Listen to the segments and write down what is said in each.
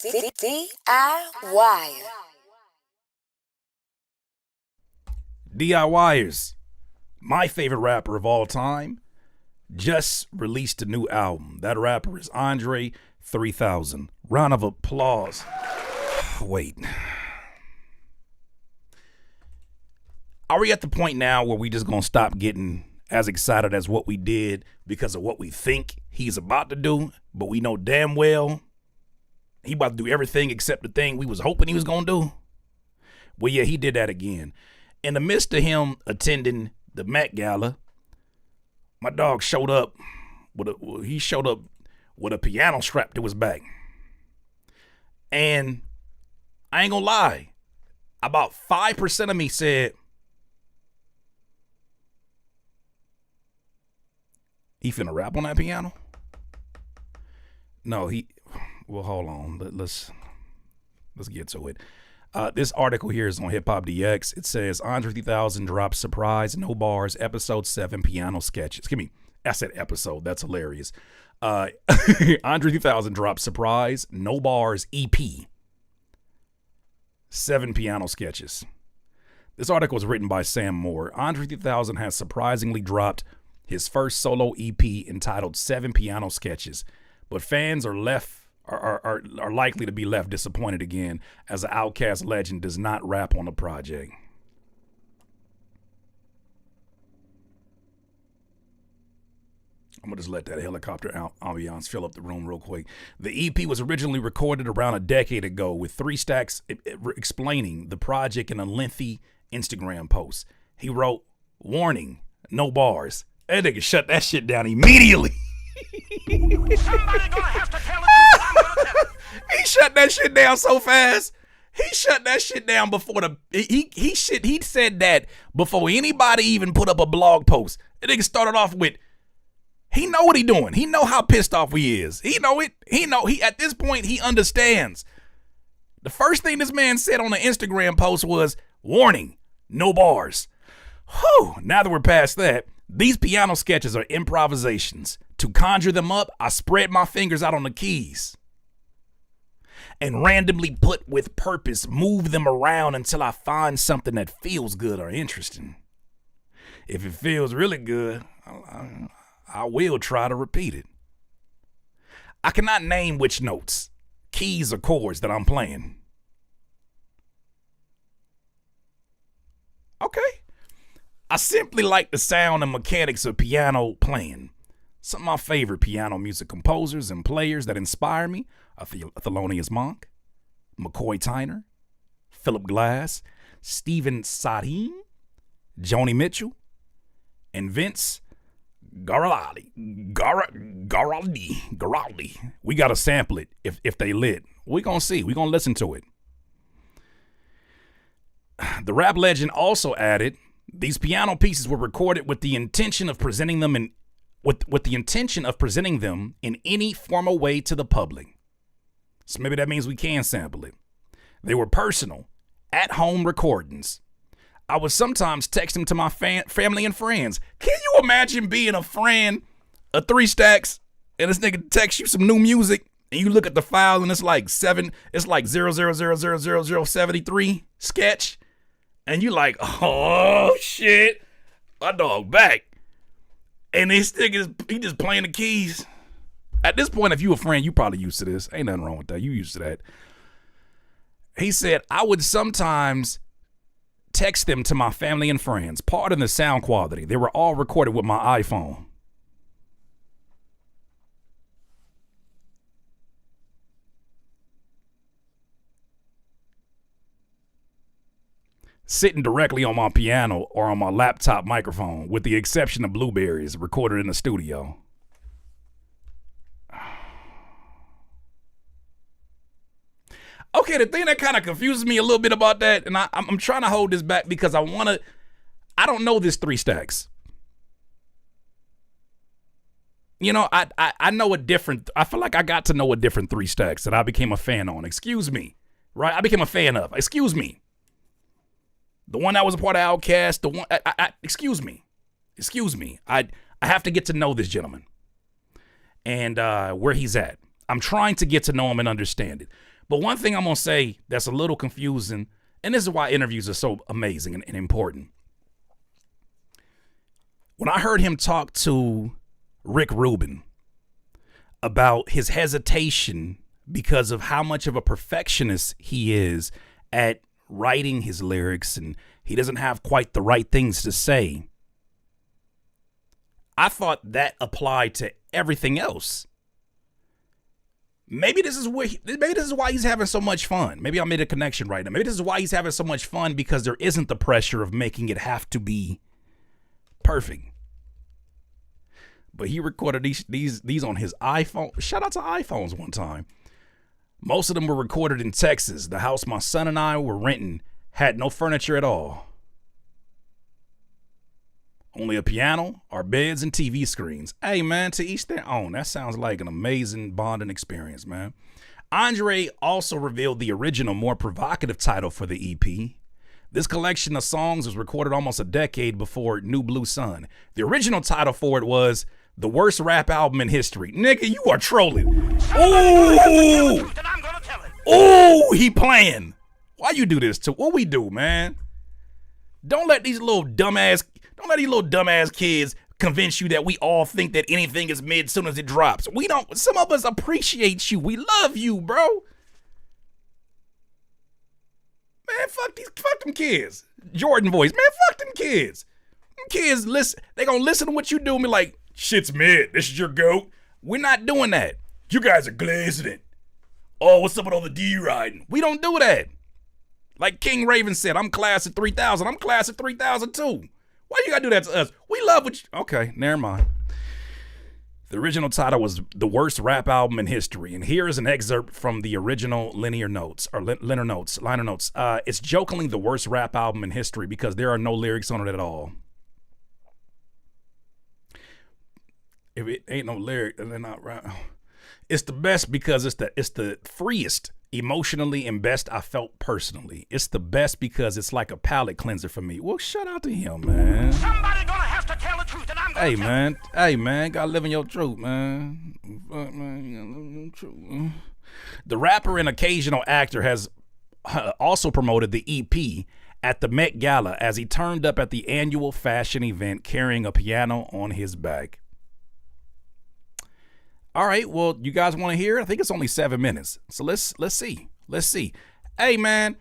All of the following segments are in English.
DIY. DIYers, my favorite rapper of all time, just released a new album. That rapper is Andre 3000. Round of applause. Wait. Are we at the point now where we just gonna stop getting as excited as what we did because of what we think he's about to do, but we know damn well he about to do everything except the thing we was hoping he was gonna do? Well, yeah, he did that again. In the midst of him attending the Met Gala, my dog showed up with a piano strapped to his back. And I ain't gonna lie, about 5% of me said, he finna rap on that piano? No, well, hold on. Let's get to it. This article here is on Hip Hop DX. It says Andre 3000 drops surprise, no bars, episode 7 piano sketches. I said episode. That's hilarious. Andre 3000 drops surprise, no bars EP, 7 piano sketches. This article was written by Sam Moore. Andre 3000 has surprisingly dropped his first solo EP entitled 7 piano sketches, but fans are likely to be left disappointed again as the Outkast legend does not rap on the project. I'm going to just let that helicopter ambiance fill up the room real quick. The EP was originally recorded around a decade ago with 3 Stacks explaining the project in a lengthy Instagram post. He wrote, "Warning, no bars." That nigga shut that shit down immediately. Somebody gonna have to tell him. He shut that shit down so fast. He shut that shit down before he said that before anybody even put up a blog post. The nigga started off with, he know what he doing. He know how pissed off he is. He know it. He at this point he understands. The first thing this man said on the Instagram post was, "Warning, no bars." Whew, now that we're past that, these piano sketches are improvisations. To conjure them up, I spread my fingers out on the keys and randomly put with purpose, move them around until I find something that feels good or interesting. If it feels really good, I will try to repeat it. I cannot name which notes, keys, or chords that I'm playing. Okay. I simply like the sound and mechanics of piano playing. Some of my favorite piano music composers and players that inspire me are Thelonious Monk, McCoy Tyner, Philip Glass, Stephen Sondheim, Joni Mitchell, and Vince Guaraldi. We gotta sample it if they lit. We gonna see. We gonna listen to it. The rap legend also added, these piano pieces were recorded with the intention of presenting them in any formal way to the public. So maybe that means we can sample it. They were personal, at-home recordings. I would sometimes text them to my family and friends. Can you imagine being a friend of 3 Stacks and this nigga texts you some new music and you look at the file and it's like 000000073 sketch, and you like, oh shit, my dog back. And this nigga, he just playing the keys. At this point, if you a friend, you probably used to this. Ain't nothing wrong with that. You used to that. He said, I would sometimes text them to my family and friends. Pardon the sound quality. They were all recorded with my iPhone. Sitting directly on my piano or on my laptop microphone, with the exception of Blueberries, recorded in the studio. Okay, the thing that kind of confuses me a little bit about that, and I'm trying to hold this back because I don't know this 3 Stacks. You know, I know I feel like I got to know a different 3 Stacks that I became a fan on. Excuse me. Right? I became a fan of. Excuse me. The one that was a part of Outkast, the one, excuse me. I have to get to know this gentleman and where he's at. I'm trying to get to know him and understand it. But one thing I'm going to say that's a little confusing, and this is why interviews are so amazing and important. When I heard him talk to Rick Rubin about his hesitation because of how much of a perfectionist he is at writing his lyrics and he doesn't have quite the right things to say, I thought that applied to everything else. Maybe this is why he's having so much fun. Maybe I made a connection right now. Maybe this is why he's having so much fun, because there isn't the pressure of making it have to be perfect. But he recorded these on his iPhone. Shout out to iPhones one time. Most of them were recorded in Texas. The house my son and I were renting had no furniture at all. Only a piano, our beds, and TV screens. Hey, man, to each their own. That sounds like an amazing bonding experience, man. Andre also revealed the original, more provocative title for the EP. This collection of songs was recorded almost a decade before New Blue Sun. The original title for it was The Worst Rap Album in History. Nigga, you are trolling. Ooh! Ooh, he playing. Why you do this to what we do, man? Don't let these little dumbass kids convince you that we all think that anything is mid as soon as it drops. We don't. Some of us appreciate you. We love you, bro. Man, fuck them kids. Jordan voice. Man, fuck them kids. Them kids listen. They gonna listen to what you do and be like, shit's mid. This is your goat. We're not doing that. You guys are glazing it. Oh, what's up with all the D riding? We don't do that. Like King Raven said, I'm class at 3,000. I'm class at 3,000 too. Why you gotta do that to us? We love what you... Okay, never mind. The original title was The Worst Rap Album in History, and here is an excerpt from the original liner notes. It's jokingly the worst rap album in history because there are no lyrics on it at all. If it ain't no lyric, then they're not rap. It's the best because it's the freest emotionally and best I felt personally. It's the best because it's like a palate cleanser for me. Well, shout out to him, man. Somebody gonna have to tell the truth, and I'm gonna Hey, man, gotta live in your truth, man. Fuck, man, you gotta live in your truth, man. The rapper and occasional actor has also promoted the EP at the Met Gala as he turned up at the annual fashion event carrying a piano on his back. All right, well, you guys want to hear it? I think it's only 7 minutes. So let's see. Let's see. Hey, man,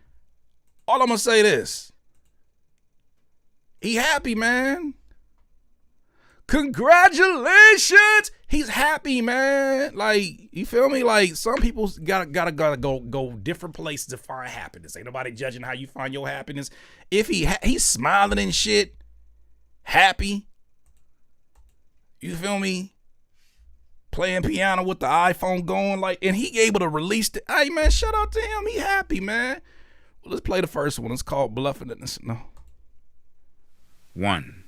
all I'm going to say this. He happy, man. Congratulations. He's happy, man. Like, you feel me? Like, some people gotta go different places to find happiness. Ain't nobody judging how you find your happiness. If he's smiling and shit, happy. You feel me? Playing piano with the iPhone going like, and he able to release it. Hey, man, shout out to him. He happy, man. Well, let's play the first one. It's called Bluffing It. No. One.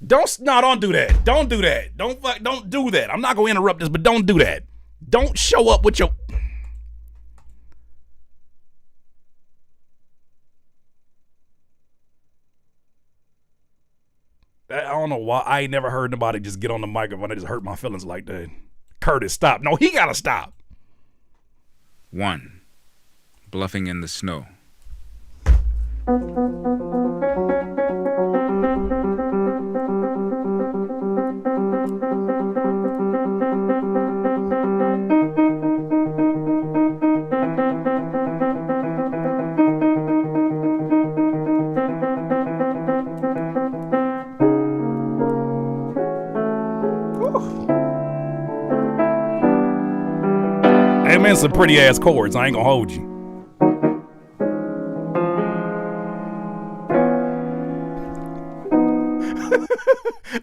Don't do that. Don't do that. Don't do that. I'm not gonna interrupt this, but don't do that. Don't show up with your. I don't know why. I ain't never heard nobody just get on the microphone and just hurt my feelings like that. Curtis, stop. No, he gotta stop. One. Bluffing in the Snow. Hey, man, some pretty ass chords. I ain't gonna hold you.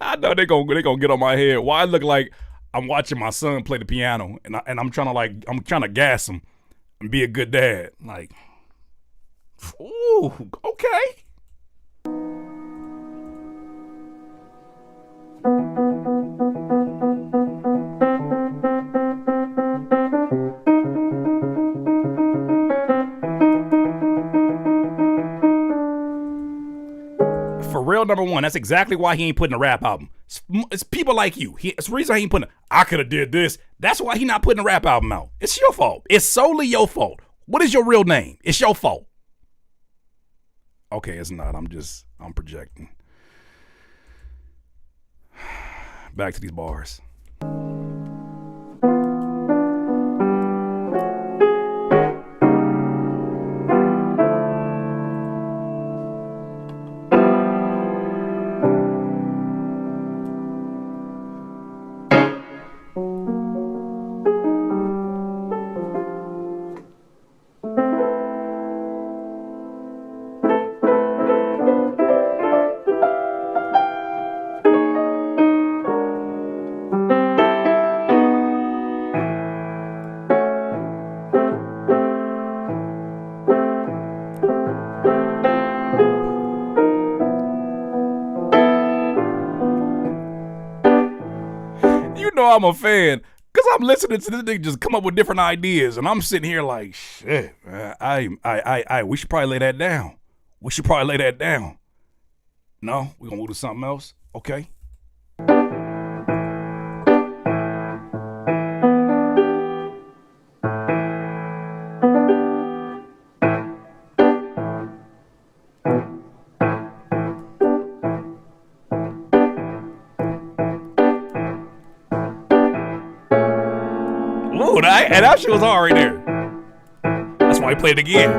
I know they gonna get on my head. Why I look like I'm watching my son play the piano and I'm trying to gas him and be a good dad. Like, ooh, okay. For real, number one, that's exactly why he ain't putting a rap album. It's people like you. It's the reason he ain't putting I could have did this. That's why he not putting a rap album out. It's your fault. It's solely your fault. What is your real name? It's your fault. Okay, it's not. I'm projecting. Back to these bars. You know I'm a fan, cause I'm listening to this nigga just come up with different ideas, and I'm sitting here like, shit, man, we should probably lay that down. We should probably lay that down. No, we gonna move to something else? Okay. Ooh, and that shit was hard right there. That's why I played it again.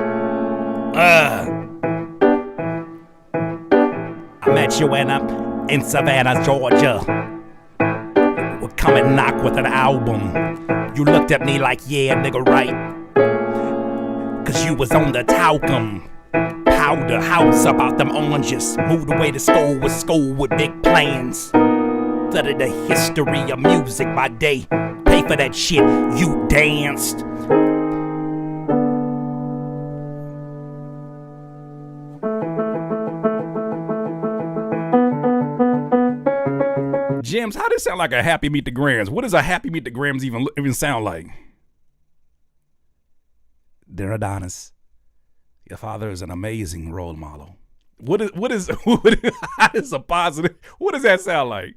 I met you in Savannah, Georgia. We're coming knock with an album. You looked at me like, yeah, nigga, right? Cause you was on the talcum. Powder house about them oranges. Moved away to school with big plans. Studied the history of music by day. Pay for that shit, you danced. James, how does it sound like a Happy Meet the Grams? What does a Happy Meet the Grams even sound like? Dear Adonis, your father is an amazing role model. What is how is a positive? What does that sound like?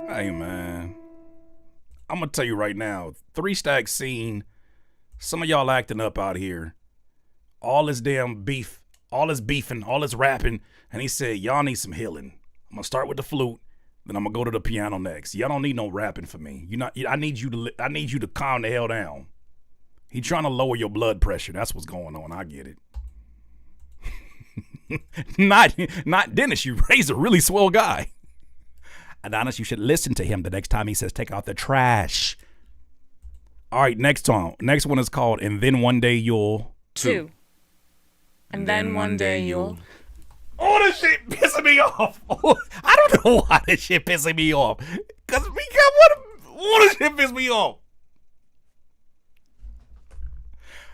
Hey man, I'm gonna tell you right now, 3 Stack Scene, some of y'all acting up out here. All this damn beef, all this beefing, all this rapping, and he said y'all need some healing. I'm gonna start with the flute, then I'm gonna go to the piano next. Y'all don't need no rapping for me. I need you to calm the hell down. He trying to lower your blood pressure. That's what's going on. I get it. not Dennis. You raised a really swell guy. Adonis, you should listen to him the next time he says take out the trash. All right, next song. Next one is called And Then One Day You'll. 2. And then one day you'll. Oh, this shit pissing me off. I don't know why this shit pissing me off. Cause what this shit piss me off?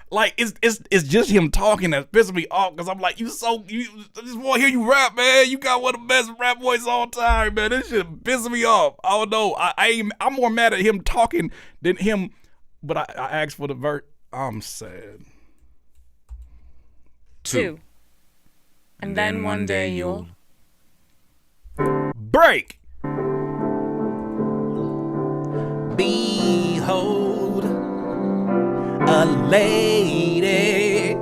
Like it's just him talking that's pissing me off. Cause I'm like, I just want to hear you rap, man. You got one of the best rap voices all time, man. This shit pissing me off. I don't know. I'm more mad at him talking than him. But I asked for the verse. I'm sad. 2. And then one day you'll. Break. Behold a lady.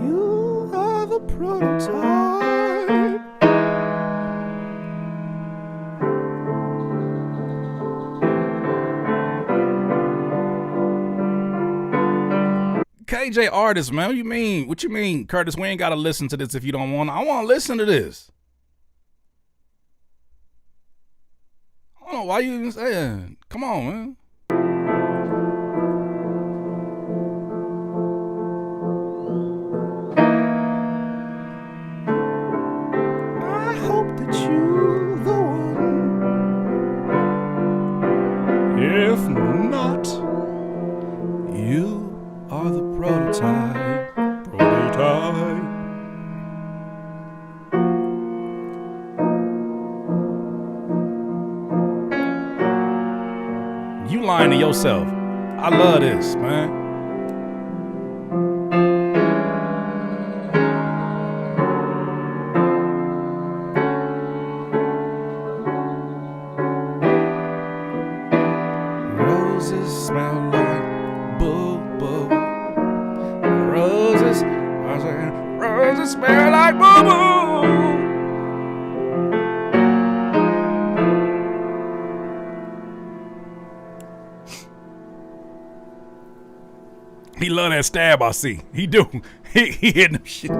You are the prototype. KJ artist, man. What you mean, Curtis? We ain't gotta listen to this if you don't want. I want to listen to this. I don't know why you even saying. Come on, man. I hope that you're the one. If not, you are the prototype. lying to yourself. I love this, man. Roses smell like boo-boo. Roses, I say, roses smell like boo-boo. He love that stab, I see. He do. He hitting them shit.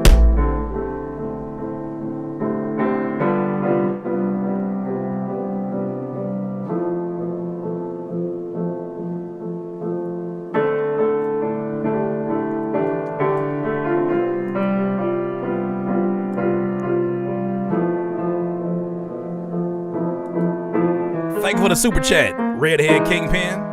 Thank you for the super chat, Redhead Kingpin.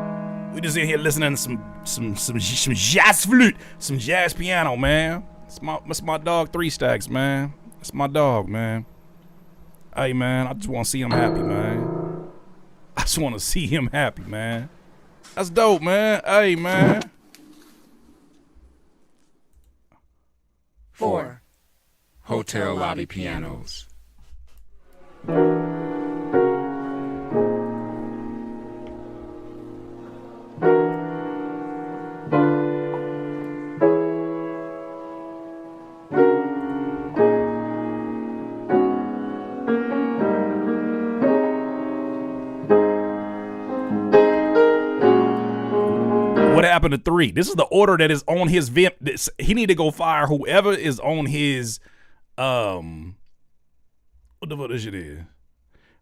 We just in here listening to some jazz flute, some jazz piano, man. It's my dog 3 Stacks, man. It's my dog, man. Hey, man, I just want to see him happy, man. I just want to see him happy, man. That's dope, man. Hey, man. 4. Hotel lobby pianos. What happened to 3? This is the order that is on his Vimp. He need to go fire whoever is on his what the fuck this shit is.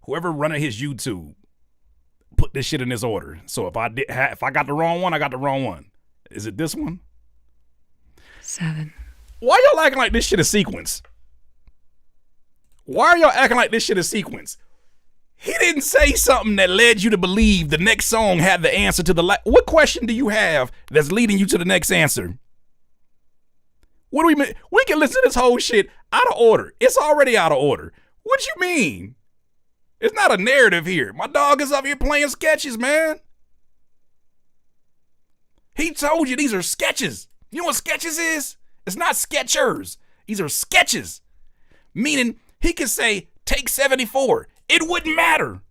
Whoever running his YouTube, put this shit in this order. So if I got the wrong one, I got the wrong one. Is it this one? 7. Why y'all acting like this shit is sequence? Why are y'all acting like this shit is sequence? He didn't say something that led you to believe the next song had the answer to the what question do you have that's leading you to the next answer? What do we mean? We can listen to this whole shit out of order. It's already out of order. What you mean? It's not a narrative here. My dog is up here playing sketches, man. He told you these are sketches. You know what sketches is? It's not sketchers. These are sketches. Meaning he could say, take 74. It wouldn't matter.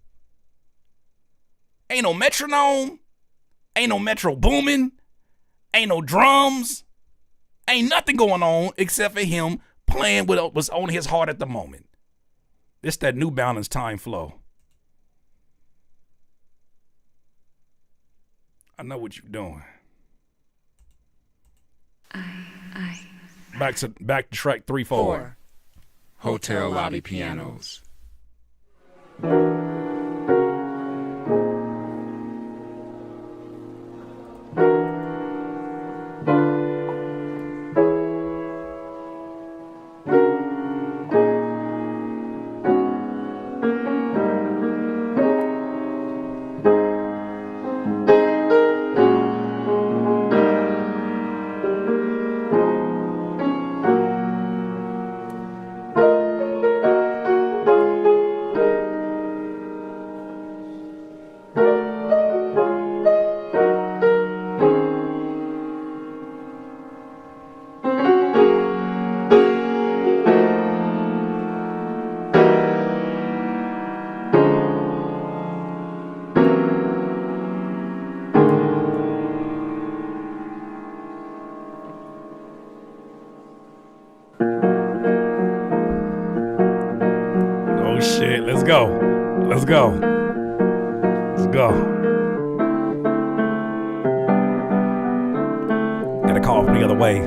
Ain't no metronome. Ain't no metro booming. Ain't no drums. Ain't nothing going on except for him playing what was on his heart at the moment. It's that New Balance time flow. I know what you're doing. Back to track 3, 4. Hotel lobby pianos. Let's go. Let's go. Let's go. Got a call from the other way.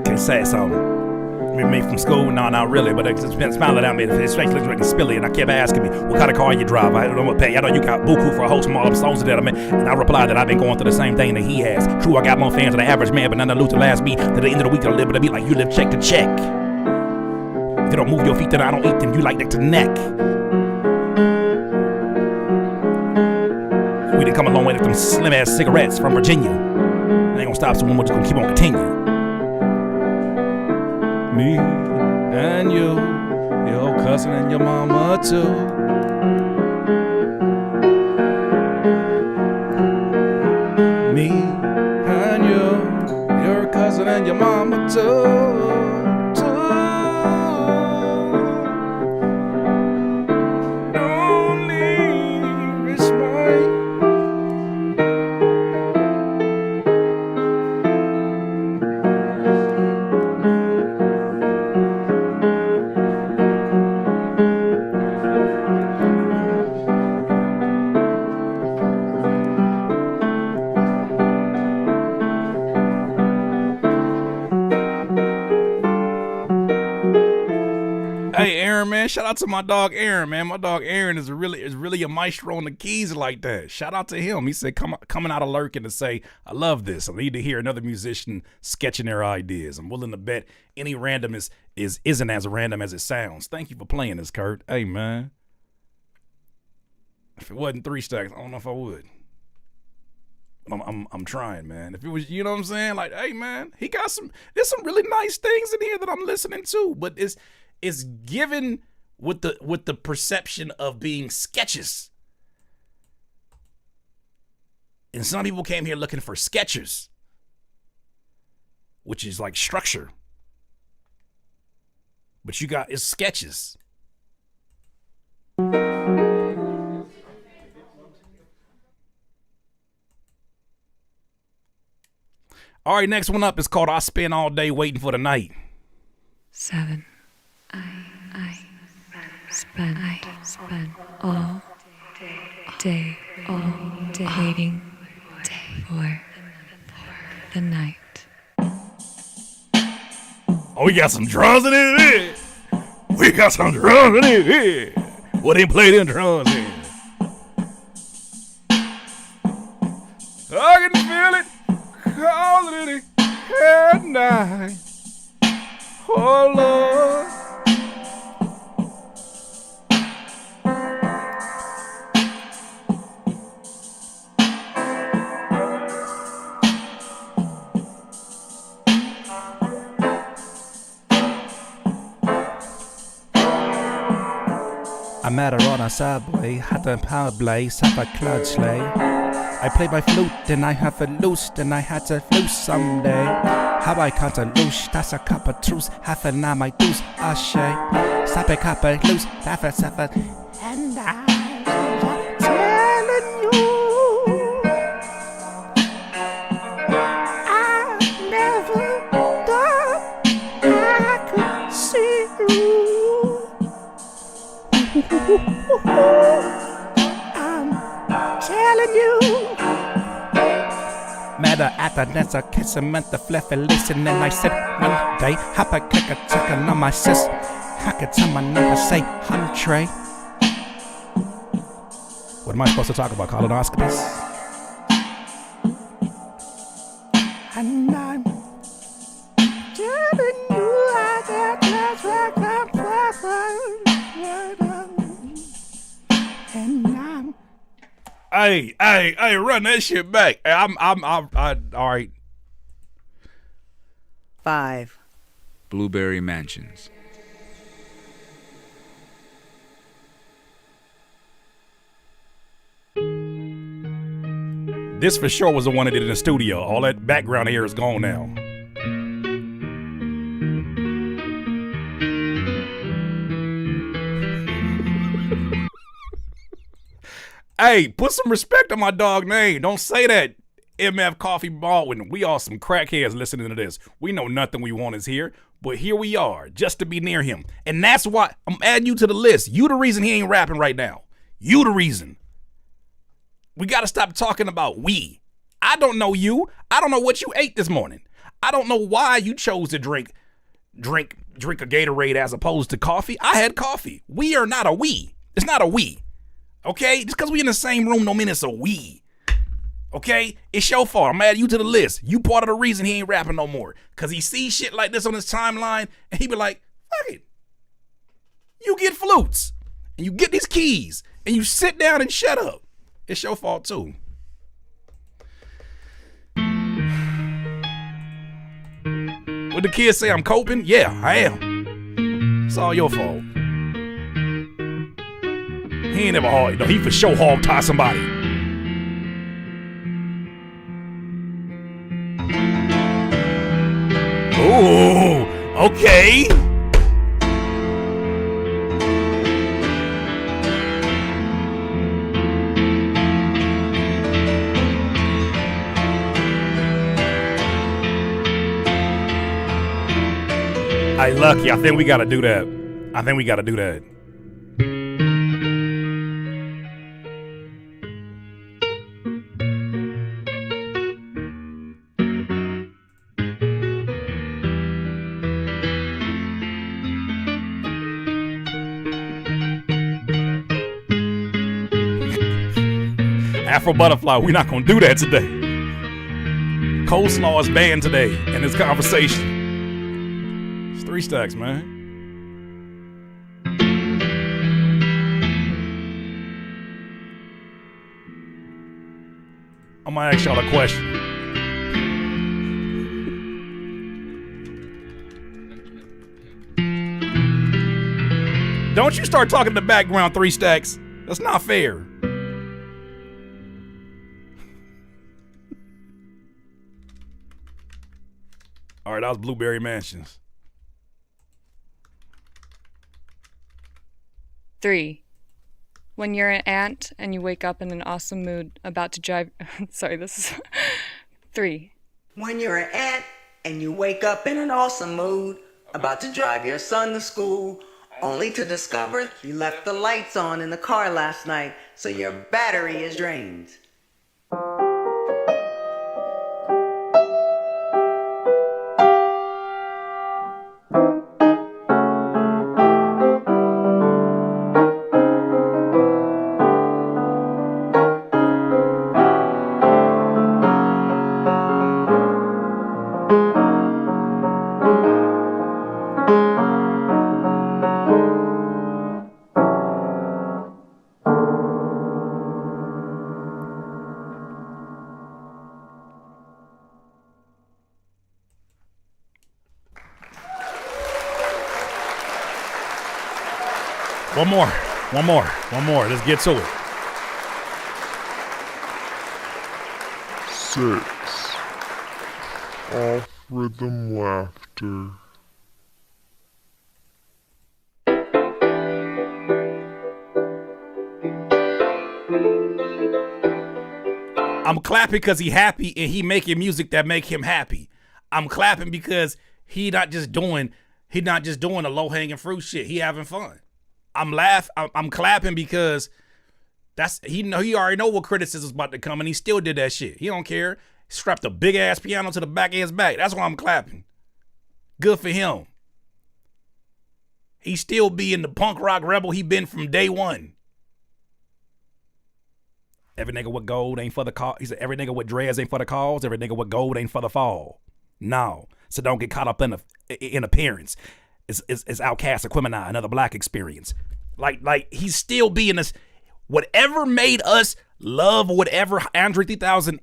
Can't say something. Me from school? No, not really, but it's been smiling at me. His face looks like it's spilly, and I kept asking me, what kind of car you drive? I don't want to pay. I know you got buku for a host from all the songs that I made. And I replied that I've been going through the same thing that he has. True, I got more fans than the average man, but none of lose the last beat. To the end of the week, I'll live with a beat like you live check to check. If you don't move your feet, then I don't eat them. You like neck to neck. We done come a long way with them slim ass cigarettes from Virginia. I ain't gonna stop, so we're just gonna keep on continuing. Me and you, your cousin and your mama too. your mama too. Don't leave, it's mine. Hey Aaron, man, shout out to my dog Aaron, man. My dog Aaron is really a maestro on the keys like that. Shout out to him. He said coming out of lurking to say, I love this. I need to hear another musician sketching their ideas. I'm willing to bet any random isn't as random as it sounds. Thank you for playing this, Kurt. Hey man. If it wasn't 3 stacks, I don't know if I would. I'm trying, man. If it was, you know what I'm saying? Like, hey man, there's some really nice things in here that I'm listening to, but it's given with the perception of being sketches. And some people came here looking for sketches, which is like structure. But it's sketches. All right, next one up is called I Spend All Day Waiting for the Night. 7. I spend all day waiting for the night. Oh, we got some drums in it. We got some drums in it. What they play them drums in? I can feel it calling it at night. Oh Lord. I met her on a subway, had a power blaze, have a cloud sleigh. I played my flute, then I have a loose, then I had to loose someday. How I cut a loose, that's a cup of truce, half an hour my deuce, ashe. Stop a cup of loose, half a suffer. And I'm telling you, I never thought I could see you. I'm telling you. Matter at the dance, I kiss him at the fluffy listen, and I said one day, hop a kick a chicken on my sis. I could tell my number, say Trey. What am I supposed to talk about? Colonoscopies? And I'm telling you, I got that's where I come from. And I'm Hey, run that shit back. Hey, I'm all right. 5. Blueberry Mansions. This for sure was the one that did in the studio. All that background here is gone now. Hey, put some respect on my dog name. Don't say that, MF Coffee Baldwin. We all some crackheads listening to this. We know nothing we want is here, but here we are, just to be near him. And that's why I'm adding you to the list. You the reason he ain't rapping right now. You the reason. We got to stop talking about we. I don't know you. I don't know what you ate this morning. I don't know why you chose to drink a Gatorade as opposed to coffee. I had coffee. We are not a we. It's not a we. Okay? Just because we in the same room don't mean it's a we. Okay? It's your fault. I'm adding you to the list. You part of the reason he ain't rapping no more. Because he sees shit like this on his timeline and he be like, fuck it. You get flutes and you get these keys and you sit down and shut up. It's your fault too. What the kids say, I'm coping? Yeah, I am. It's all your fault. He ain't never hard. No, he for sure hog tie somebody. Okay. Hey, Lucky, I think we gotta do that. Afro Butterfly, we're not gonna do that today. Coleslaw is banned today in this conversation. It's 3 stacks, man. I'm gonna ask y'all a question. Don't you start talking in the background, 3 stacks. That's not fair. All right, that was Blueberry Mansions. 3. When you're an ant and you wake up in an awesome mood, about to drive. Sorry, this is. 3. When you're an ant and you wake up in an awesome mood, about to drive your son to school, only to discover you left the lights on in the car last night, so your battery is drained. One more. Let's get to it. 6. Off rhythm laughter. I'm clapping because he happy and he making music that make him happy. I'm clapping because he not just doing the low hanging fruit shit. He having fun. I'm clapping because he already know what criticism's about to come and he still did that shit. He don't care. He strapped a big ass piano to the back of his back. That's why I'm clapping. Good for him. He still being the punk rock rebel he been from day one. Every nigga with gold ain't for the cause. He said every nigga with dreads ain't for the cause. Every nigga with gold ain't for the fall. No. So don't get caught up in appearance. It's Outcast, Aquemini, another black experience. Like he's still being this. Whatever made us love whatever Andre 3000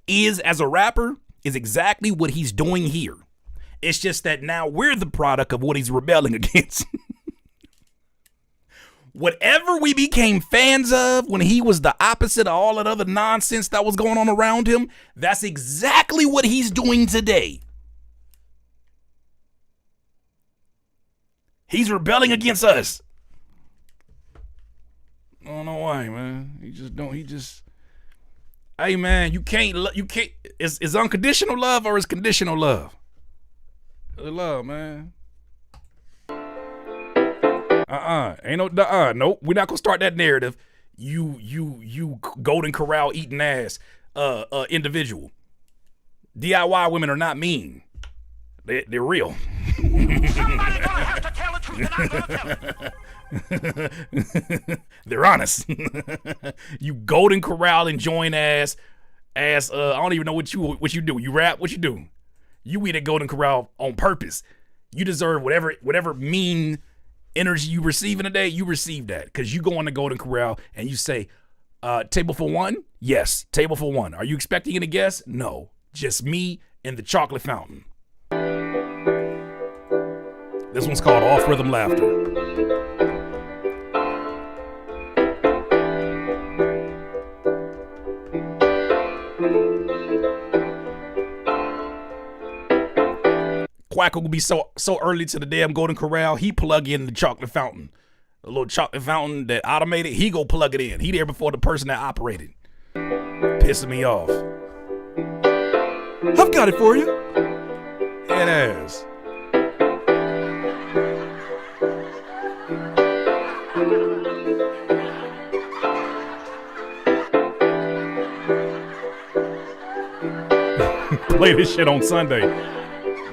is as a rapper is exactly what he's doing here. It's just that now we're the product of what he's rebelling against. Whatever we became fans of when he was the opposite of all that other nonsense that was going on around him, that's exactly what he's doing today. He's rebelling against us. I don't know why, man. Hey, man, you can't, is unconditional love or is conditional love? Love, man. Nope. We're not gonna start that narrative. You Golden Corral eating ass, individual. DIY women are not mean. They're real. Somebody gonna have to tell the truth, and I'm gonna tell it. They're honest. You Golden Corral enjoying ass. I don't even know what you do. You rap. What you do? You eat at Golden Corral on purpose. You deserve whatever mean energy you receive in a day. You receive that because you go on the Golden Corral and you say, "Table for one." Yes, table for one. Are you expecting any guests? No, just me and the chocolate fountain. This one's called Off Rhythm Laughter. Quackle would be so early to the damn Golden Corral, he plug in the chocolate fountain. The little chocolate fountain that automated, he go plug it in. He there before the person that operated. Pissing me off. I've got it for you. It is. Play this shit on Sunday.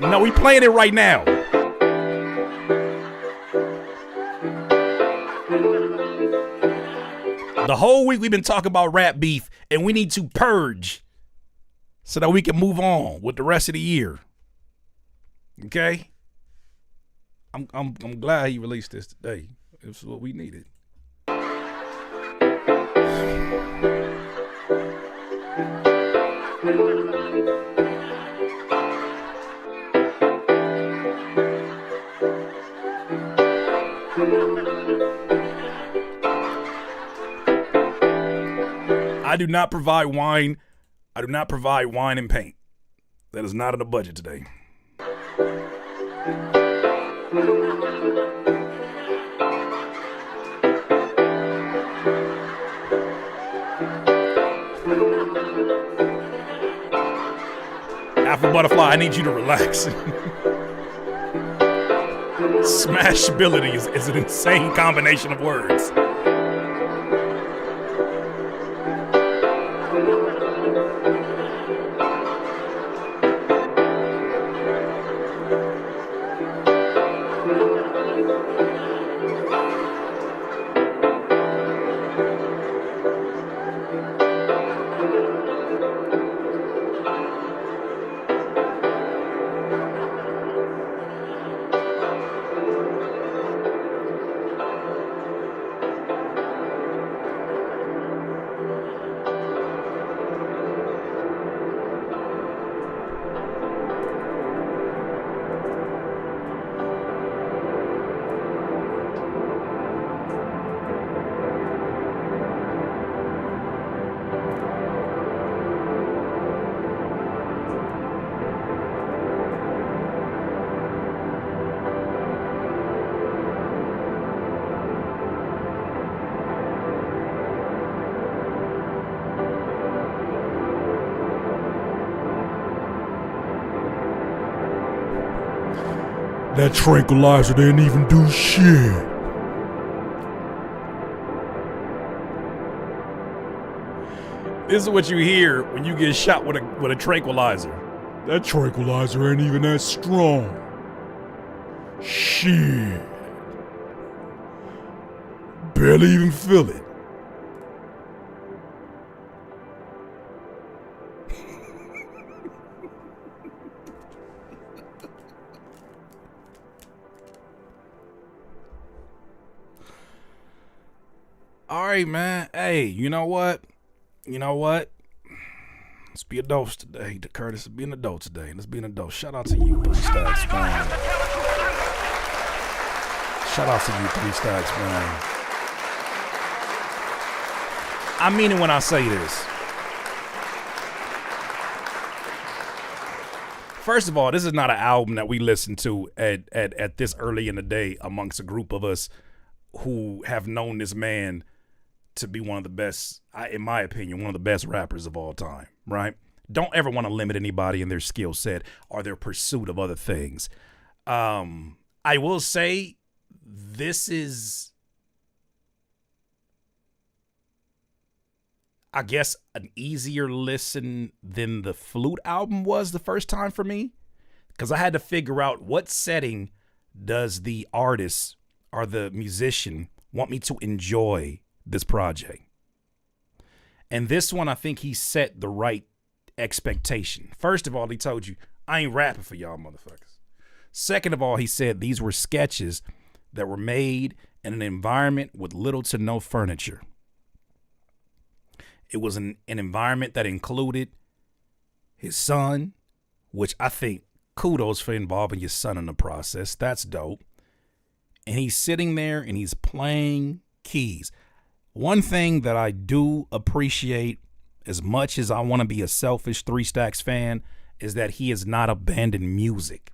No, we playing it right now. The whole week we've been talking about rap beef, and we need to purge so that we can move on with the rest of the year. Okay? I'm glad he released this today. It's what we needed. I do not provide wine. I do not provide wine and paint. That is not in the budget today. Alpha Butterfly, I need you to relax. Smashability is an insane combination of words. That tranquilizer didn't even do shit. This is what you hear when you get shot with a tranquilizer. That tranquilizer ain't even that strong. Shit. Barely even feel it. All right, man. Hey, you know what? Let's be adults today. Curtis, let's be an adult today. Let's be an adult. Shout out to you, Three Stacks, man. Shout out to you, Three Stacks, man. I mean it when I say this. First of all, this is not an album that we listen to at this early in the day amongst a group of us who have known this man to be one of the best, in my opinion, one of the best rappers of all time, right? Don't ever want to limit anybody in their skill set or their pursuit of other things. I will say this is, I guess, an easier listen than the Flute album was the first time for me, because I had to figure out what setting does the artist or the musician want me to enjoy this project. And this one, I think he set the right expectation. First of all, he told you, I ain't rapping for y'all motherfuckers. Second of all, he said these were sketches that were made in an environment with little to no furniture. It was an environment that included his son, which I think kudos for involving your son in the process. That's dope. And he's sitting there and he's playing keys. One thing that I do appreciate, as much as I want to be a selfish Three Stacks fan, is that he has not abandoned music.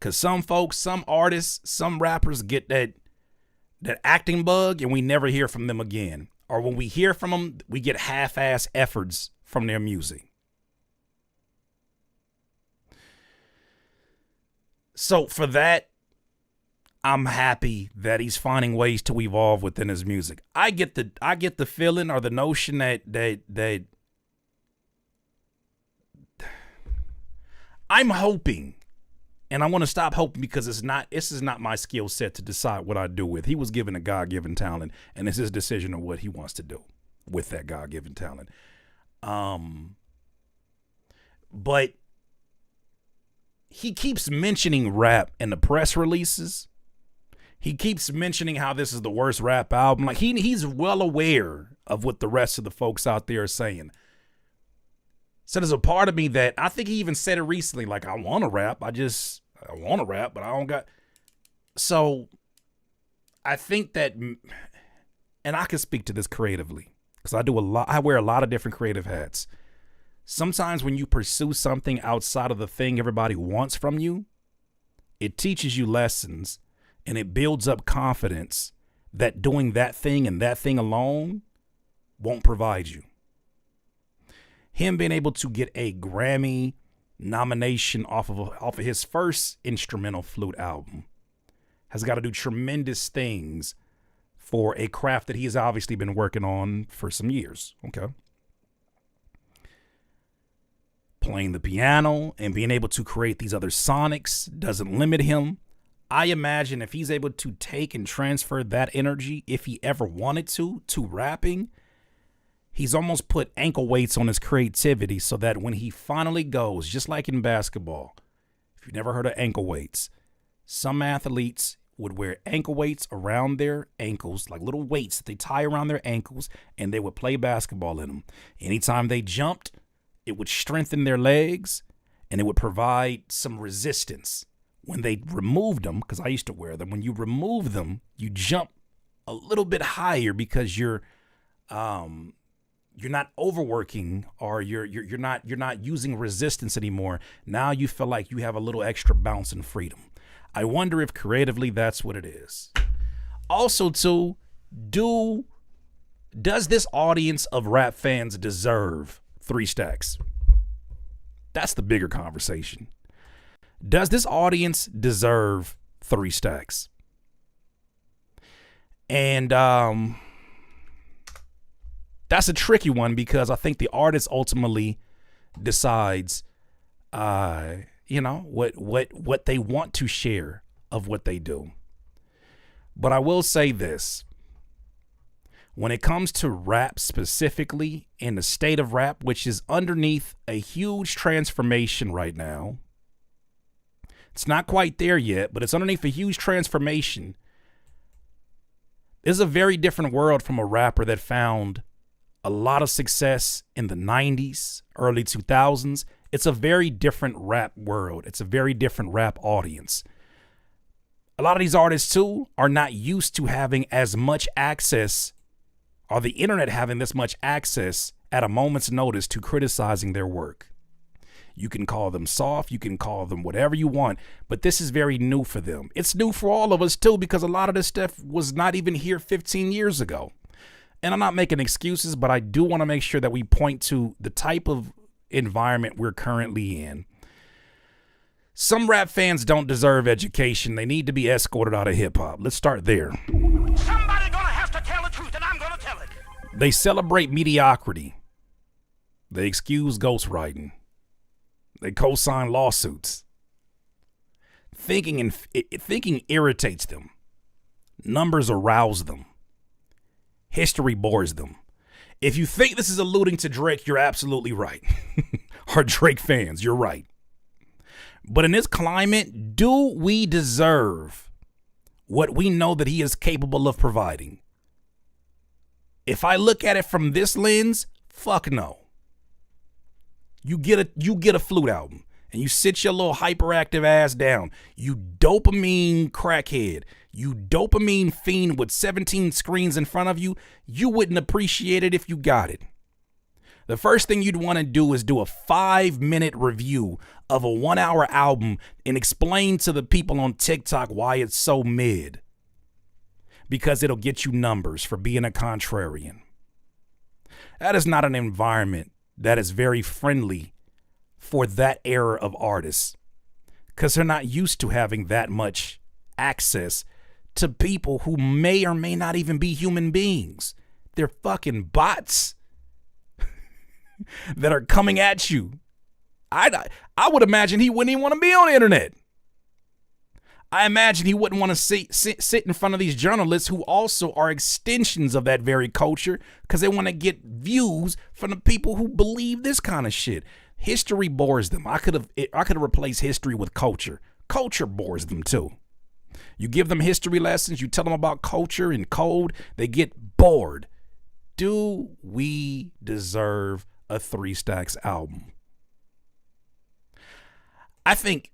Cause some folks, some artists, some rappers get that acting bug and we never hear from them again. Or when we hear from them, we get half-ass efforts from their music. So for that, I'm happy that he's finding ways to evolve within his music. I get the feeling or the notion that I'm hoping, and I want to stop hoping because this is not my skill set to decide what I do with. He was given a God-given talent, and it's his decision of what he wants to do with that God-given talent. But he keeps mentioning rap in the press releases. He keeps mentioning how this is the worst rap album. Like he's well aware of what the rest of the folks out there are saying. So there's a part of me that I think he even said it recently, like, I want to rap. I want to rap, but I don't got. So I think that, and I can speak to this creatively because I wear a lot of different creative hats. Sometimes when you pursue something outside of the thing everybody wants from you, it teaches you lessons and it builds up confidence that doing that thing and that thing alone won't provide you. Him being able to get a Grammy nomination off of his first instrumental flute album has got to do tremendous things for a craft that he has obviously been working on for some years. Okay. Playing the piano and being able to create these other sonics doesn't limit him. I imagine if he's able to take and transfer that energy, if he ever wanted to rapping, he's almost put ankle weights on his creativity so that when he finally goes, just like in basketball, if you've never heard of ankle weights, some athletes would wear ankle weights around their ankles, like little weights that they tie around their ankles, and they would play basketball in them. Anytime they jumped, it would strengthen their legs and it would provide some resistance. When they removed them, because I used to wear them, when you remove them, you jump a little bit higher because you're not overworking or you're not using resistance anymore. Now you feel like you have a little extra bounce and freedom. I wonder if creatively that's what it is. Also, too, does this audience of rap fans deserve 3 Stacks? That's the bigger conversation. Does this audience deserve 3 Stacks? And that's a tricky one because I think the artist ultimately decides, what they want to share of what they do. But I will say this. When it comes to rap specifically in the state of rap, which is underneath a huge transformation right now, it's not quite there yet, but it's underneath a huge transformation. This is a very different world from a rapper that found a lot of success in the 90s, early 2000s. It's a very different rap world. It's a very different rap audience. A lot of these artists, too, are not used to having as much access or the internet having this much access at a moment's notice to criticizing their work. You can call them soft, you can call them whatever you want, but this is very new for them. It's new for all of us too, because a lot of this stuff was not even here 15 years ago. And I'm not making excuses, but I do want to make sure that we point to the type of environment we're currently in. Some rap fans don't deserve education. They need to be escorted out of hip hop. Let's start there. Somebody gonna have to tell the truth, and I'm gonna tell it. They celebrate mediocrity. They excuse ghostwriting. They co-sign lawsuits. Thinking irritates them. Numbers arouse them. History bores them. If you think this is alluding to Drake, you're absolutely right. Or Drake fans, you're right. But in this climate, do we deserve what we know that he is capable of providing? If I look at it from this lens, fuck no. You get a flute album and you sit your little hyperactive ass down. You dopamine crackhead. You dopamine fiend with 17 screens in front of you. You wouldn't appreciate it if you got it. The first thing you'd want to do is do a 5-minute review of a 1-hour album and explain to the people on TikTok why it's so mid. Because it'll get you numbers for being a contrarian. That is not an environment that is very friendly for that era of artists. Because they're not used to having that much access to people who may or may not even be human beings. They're fucking bots that are coming at you. I would imagine he wouldn't even want to be on the internet. I imagine he wouldn't want to sit in front of these journalists who also are extensions of that very culture because they want to get views from the people who believe this kind of shit. History bores them. I could have replaced history with culture. Culture bores them too. You give them history lessons, you tell them about culture and code, they get bored. Do we deserve a 3 Stacks album? I think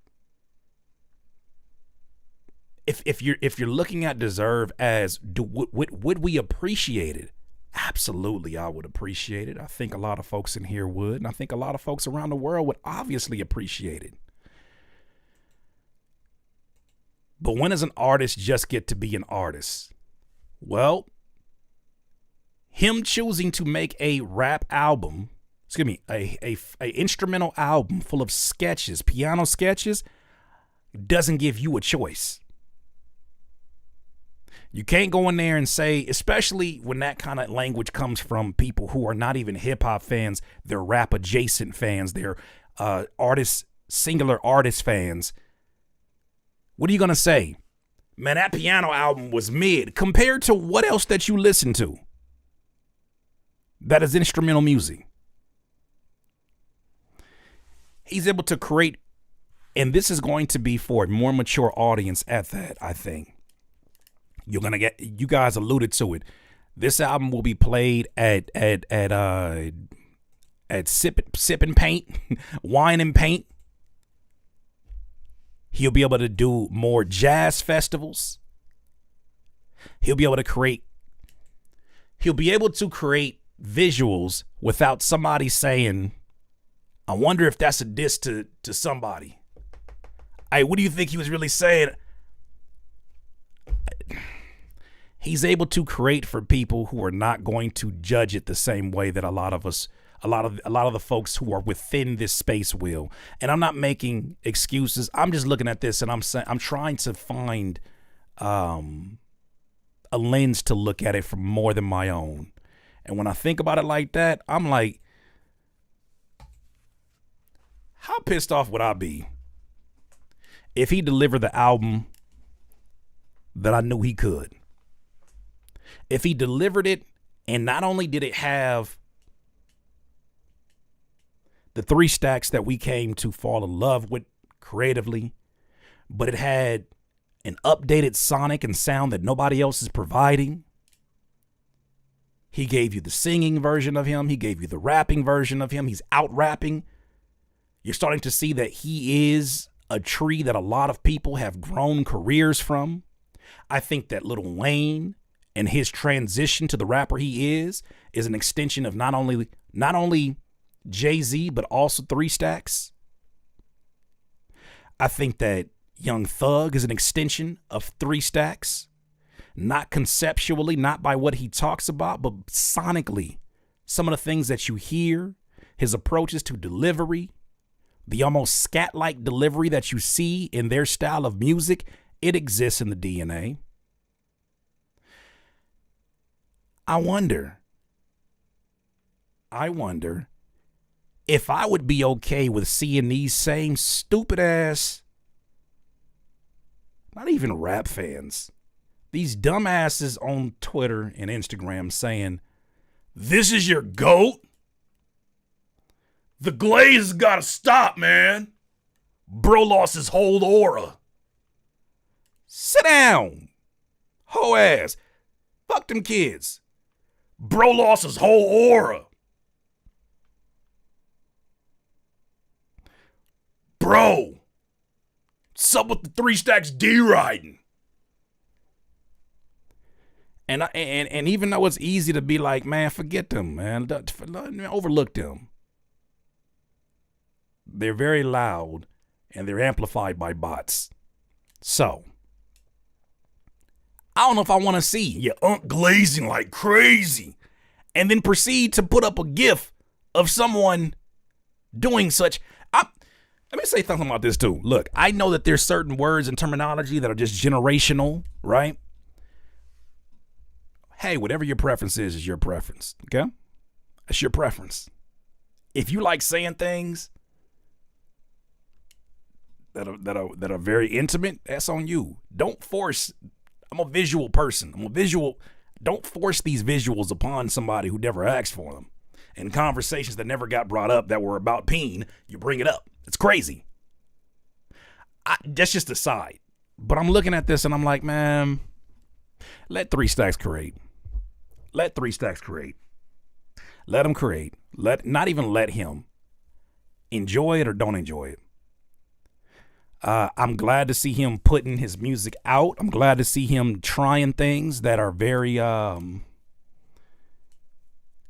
if you're looking at deserve as would we appreciate it? Absolutely, I would appreciate it. I think a lot of folks in here would, and I think a lot of folks around the world would obviously appreciate it. But when does an artist just get to be an artist? Well, him choosing to make a rap album, a instrumental album full of sketches, piano sketches, doesn't give you a choice. You can't go in there and say, especially when that kind of language comes from people who are not even hip hop fans, they're rap adjacent fans, they're singular artist fans. What are you going to say? Man, that piano album was mid compared to what else that you listen to that is instrumental music. He's able to create, and this is going to be for a more mature audience at that, I think. You guys alluded to it. This album will be played at Sip and Paint, Wine and Paint. He'll be able to do more jazz festivals. He'll be able to create visuals without somebody saying, I wonder if that's a diss to somebody. Hey, what do you think he was really saying? He's able to create for people who are not going to judge it the same way that a lot of the folks who are within this space will. And I'm not making excuses. I'm just looking at this and I'm trying to find a lens to look at it from more than my own. And when I think about it like that, I'm like, how pissed off would I be if he delivered the album that I knew he could? If he delivered it, and not only did it have the 3 Stacks that we came to fall in love with creatively, but it had an updated sonic and sound that nobody else is providing. He gave you the singing version of him. He gave you the rapping version of him. He's out rapping. You're starting to see that he is a tree that a lot of people have grown careers from. I think that Lil Wayne and his transition to the rapper he is an extension of not only Jay-Z, but also 3 Stacks. I think that Young Thug is an extension of 3 Stacks. Not conceptually, not by what he talks about, but sonically. Some of the things that you hear, his approaches to delivery, the almost scat-like delivery that you see in their style of music, it exists in the DNA. I wonder if I would be okay with seeing these same stupid ass, not even rap fans, these dumbasses on Twitter and Instagram saying, this is your GOAT? The glaze has got to stop, man. Bro lost his whole aura. Sit down. Hoe ass. Fuck them kids. Bro lost his whole aura. Bro, what's up with the 3 Stacks D riding? And even though it's easy to be like, man, forget them, man, overlook them. They're very loud and they're amplified by bots. So I don't know if I want to see your unk glazing like crazy and then proceed to put up a GIF of someone doing such. Let me say something about this too. Look, I know that there's certain words and terminology that are just generational, right? Hey, whatever your preference is your preference, okay? That's your preference. If you like saying things that are very intimate, that's on you. Don't force. I'm a visual person. Don't force these visuals upon somebody who never asked for them. And conversations that never got brought up that were about peen, you bring it up. It's crazy. That's just a side. But I'm looking at this and I'm like, man, let 3 Stacks create. Let 3 Stacks create. Let him create. Not even let him. Enjoy it or don't enjoy it. I'm glad to see him putting his music out. I'm glad to see him trying things that are very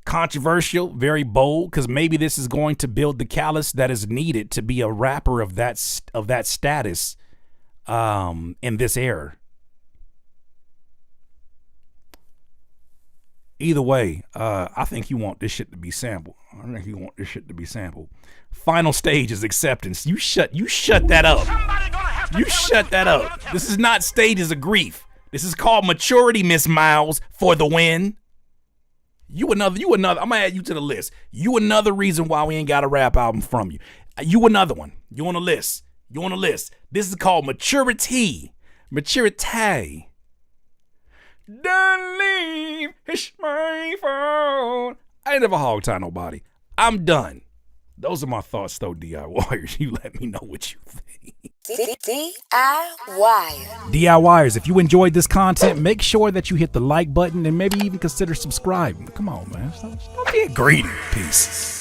controversial, very bold, because maybe this is going to build the callus that is needed to be a rapper of that status in this era. Either way, I think you want this shit to be sampled. Final stage is acceptance. You shut that up. You shut that up. This is not stages of grief. This is called maturity, Miss Miles, for the win. You another. I'm gonna add you to the list. You another reason why we ain't got a rap album from you. You another one. You on the list. This is called maturity. Maturity. Don't leave, it's my fault. I ain't never hog tie nobody. I'm done. Those are my thoughts though, DIYers. You let me know what you think. DIYers, if you enjoyed this content, make sure that you hit the like button and maybe even consider subscribing. Come on, man. Stop being greedy. Peace.